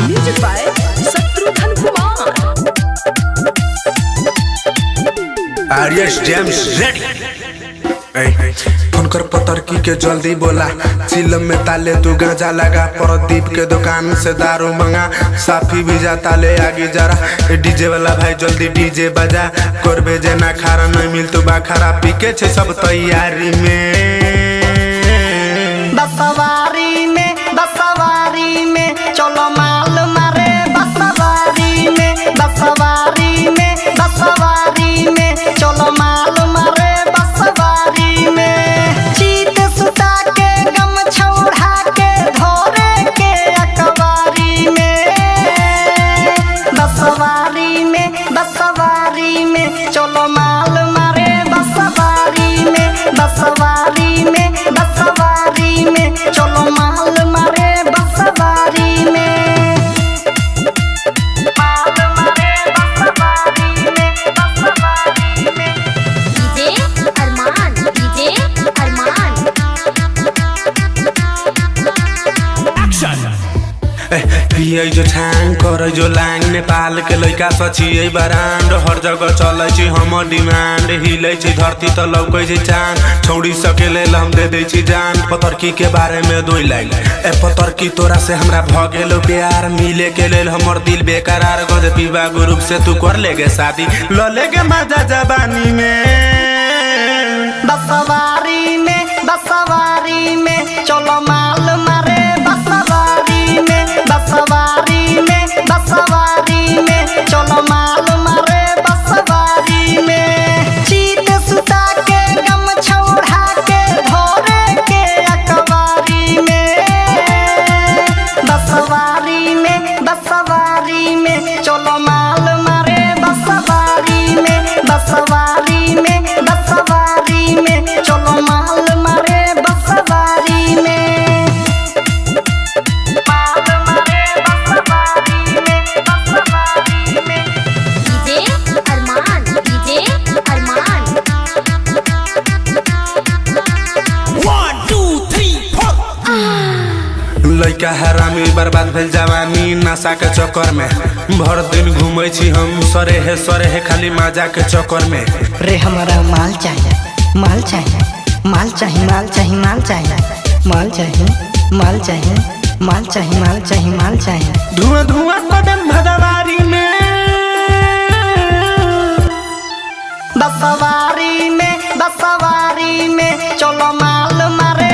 Music by Shatrughan Kumar. आर्यस जेम्स रेडी। फोन कर पतरकी के जल्दी बोला, चिलम में ताले तू गांजा लगा, प्रदीप के दुकान से दारू मंगा, साफी भी जाता ले आगे जरा, डीजे वाला भाई जल्दी डीजे बजा, करबे जेना खारा नहीं मिल तू बाखारा, पीके छे सब तैयारी में बसवारी में चलो माल मारे बसवारी में चलो माल मारे बसवारी में चीत सुता के गम छौड़ा के धोरे के अकबारी में बसवारी में चलो माल मारे बसवारी में चलो माल मारे बसवारी में पिए जो छांग करे जो लांग, नेपाल के लइका सचिए बरांड, हर जगह चले छी हमर डिमांड, हिले छी धरती त लौकै छी चांद, छौड़ी सके लेल हम दे दै छी जान, पतरकी के बारे में दोई लाइन, ए पतरकी तोरा से हमरा भ गेलो प्यार, मिले के लेल हमर दिल बेकरार, गज पीवा ग्रुप से तू कर लेगे शादी, ल लेगे मजा जवानी में बसवारी में चलो माल मारे बसवारी में चलो माल मारे बसवारी में चीत सुता के गम छौड़ा के धोरे के अकबारी में बसवारी में चलो माल मारे बसवारी में चलो माल मारे बसवारी में लइका हरामी बर्बाद भेल जवानी, नशा के चक्कर में भर दिन घूमे छी हम सरे है खाली मजा के चक्कर में, रे हमारा माल चाहिए धुआं धुआं कदम भदवारी में बसवारी में चलो माल मारे